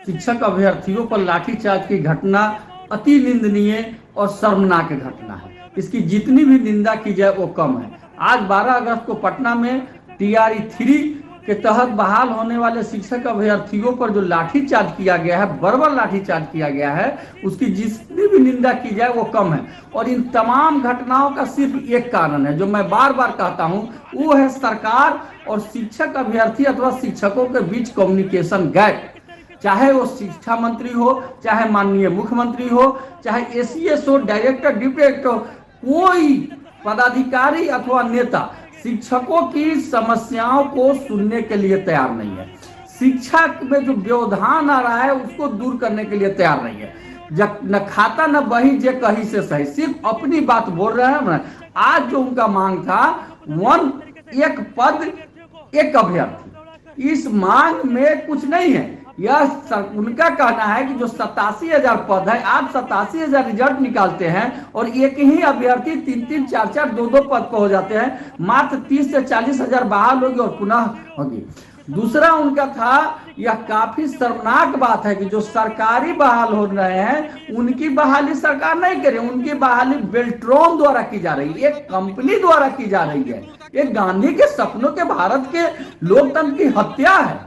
शिक्षक अभ्यर्थियों पर लाठीचार्ज की घटना अति निंदनीय और शर्मनाक घटना है। इसकी जितनी भी निंदा की जाए वो कम है। आज 12 अगस्त को पटना में TRE 3 के तहत बहाल होने वाले शिक्षक अभ्यर्थियों पर जो लाठीचार्ज किया गया है, बर्बर लाठीचार्ज किया गया है, उसकी जितनी भी निंदा की जाए वो कम है। और इन तमाम घटनाओं का सिर्फ एक कारण है जो मैं बार बार कहता हूं, वो है सरकार और शिक्षक अभ्यर्थी अथवा शिक्षकों के बीच कम्युनिकेशन गैप। चाहे वो शिक्षा मंत्री हो, चाहे माननीय मुख्यमंत्री हो, चाहे ACS हो, डायरेक्टर, डिप्टी डायरेक्टर हो, कोई पदाधिकारी अथवा नेता शिक्षकों की समस्याओं को सुनने के लिए तैयार नहीं है। शिक्षा में जो व्यवधान आ रहा है उसको दूर करने के लिए तैयार नहीं है। जब न खाता न बही जे कहीं से सही, सिर्फ अपनी बात बोल रहे हैं। आज जो उनका मांग था एक पद एक अभ्यर्थी, इस मांग में कुछ नहीं है। यह उनका कहना है कि जो 87,000 पद है, आप 87,000 रिजल्ट निकालते हैं और एक ही अभ्यर्थी 3-3, 4-4, 2-2 पद पर हो जाते हैं। मात्र 30 से 40,000 बहाल होगी और पुनः होगी। दूसरा उनका था, यह काफी शर्मनाक बात है कि जो सरकारी बहाल हो रहे हैं उनकी बहाली सरकार नहीं करे, उनकी बहाली बेल्ट्रॉन द्वारा की जा रही है, एक कंपनी द्वारा की जा रही है। एक गांधी के सपनों के भारत के लोकतंत्र की हत्या है।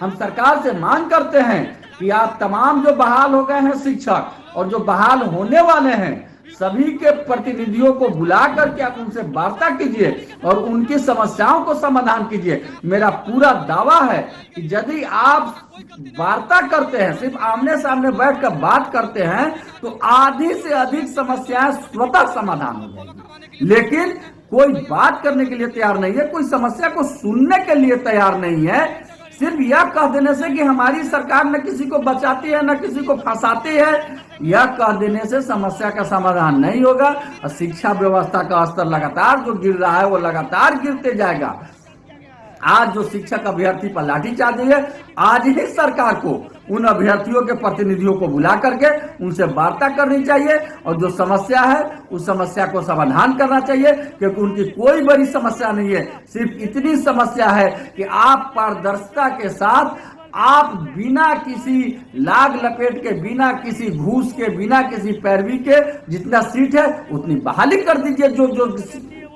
हम सरकार से मांग करते हैं कि आप तमाम जो बहाल हो गए हैं शिक्षक और जो बहाल होने वाले हैं सभी के प्रतिनिधियों को बुला करके आप उनसे वार्ता कीजिए और उनकी समस्याओं को समाधान कीजिए। मेरा पूरा दावा है कि यदि आप वार्ता करते हैं, सिर्फ आमने सामने बैठकर बात करते हैं, तो आधी से अधिक समस्याएं स्वतः समाधान हो जाएगी। लेकिन कोई बात करने के लिए तैयार नहीं है, कोई समस्या को सुनने के लिए तैयार नहीं है। सिर्फ यह कह देने से कि हमारी सरकार न किसी को बचाती है न किसी को फंसाती है, यह कह देने से समस्या का समाधान नहीं होगा। और शिक्षा व्यवस्था का स्तर लगातार जो गिर रहा है वो लगातार गिरते जाएगा। आज जो शिक्षक अभ्यर्थी पर लाठीचार्ज है, आज ही सरकार को उन अभ्यर्थियों के प्रतिनिधियों को बुला करके उनसे वार्ता करनी चाहिए और जो समस्या है उस समस्या को समाधान करना चाहिए, क्योंकि उनकी कोई बड़ी समस्या नहीं है। सिर्फ इतनी समस्या है कि आप पारदर्शिता के साथ, आप बिना किसी लाग लपेट के, बिना किसी घूस के, बिना किसी पैरवी के, जितना सीट है उतनी बहाली कर दीजिए। जो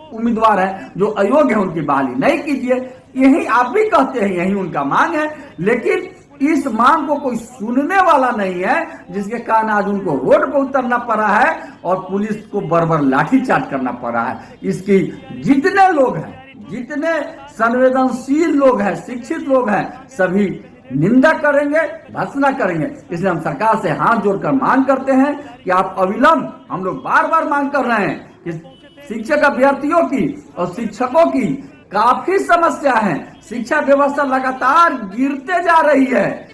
उम्मीदवार है जो अयोग्य है उनकी बहाली नहीं कीजिए। यही आप भी कहते हैं, यही उनका मांग है। लेकिन इस मांग को कोई सुनने वाला नहीं है, जिसके कारण आज उनको रोड पर उतरना पड़ा है और पुलिस को बर्बर लाठीचार्ज करना पड़ा है। इसकी जितने लोग हैं, जितने संवेदनशील लोग हैं, शिक्षित लोग हैं, सभी निंदा करेंगे, भर्त्सना करेंगे। इसलिए हम सरकार से हाथ जोड़कर मांग करते हैं कि आप अविलंब, हम लोग बार बार मांग कर रहे हैं कि शिक्षक अभ्यर्थियों की और शिक्षकों की काफी समस्या है। शिक्षा व्यवस्था लगातार गिरते जा रही है।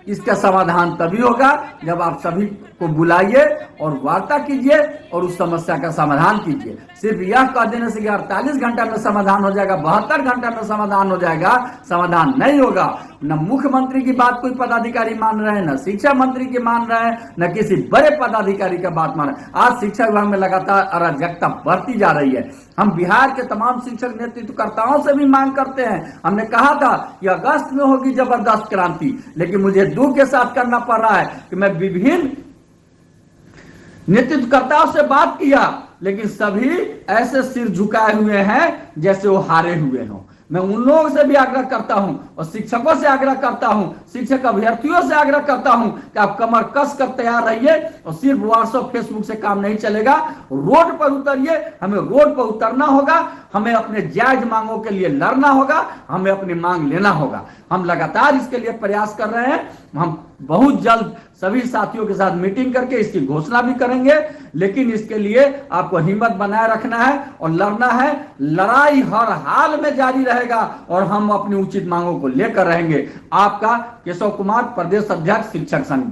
इसका समाधान तभी होगा जब आप सभी को बुलाइए और वार्ता कीजिए और उस समस्या का समाधान कीजिए। सिर्फ यह कह देने से कि 48 घंटा में समाधान हो जाएगा, 72 घंटा में समाधान हो जाएगा, समाधान नहीं होगा। न मुख्यमंत्री की बात कोई पदाधिकारी मान रहे हैं, न शिक्षा मंत्री की मान रहे हैं, न किसी बड़े पदाधिकारी का बात मान रहे हैं। आज शिक्षा विभाग में लगातार अराजकता बढ़ती जा रही है। हम बिहार के तमाम शिक्षक नेतृत्वकर्ताओं से भी मांग करते हैं। हमने कहा था कि अगस्त में होगी जबरदस्त क्रांति, लेकिन मुझे दुख के साथ करना पड़ रहा है कि मैं विभिन्न नेतृत्वकर्ताओं से बात किया, लेकिन सभी ऐसे सिर झुकाए हुए हैं जैसे वो हारे हुए हों। मैं उन लोगों से भी आग्रह करता हूं और शिक्षकों से आग्रह करता हूं, शिक्षक अभ्यर्थियों से आग्रह करता हूं कि आप कमर कस कर तैयार रहिए और सिर्फ व्हाट्सएप फेसबुक से काम नहीं चलेगा। रोड पर उतरिए, हमें रोड पर उतरना होगा, हमें अपने जायज मांगों के लिए लड़ना होगा, हमें अपनी मांग लेना होगा। हम लगातार इसके लिए प्रयास कर रहे हैं। हम बहुत जल्द सभी साथियों के साथ मीटिंग करके इसकी घोषणा भी करेंगे, लेकिन इसके लिए आपको हिम्मत बनाए रखना है और लड़ना है। लड़ाई हर हाल में जारी रहेगा और हम अपनी उचित मांगों को लेकर रहेंगे। आपका केशव कुमार, प्रदेश अध्यक्ष शिक्षक संघ।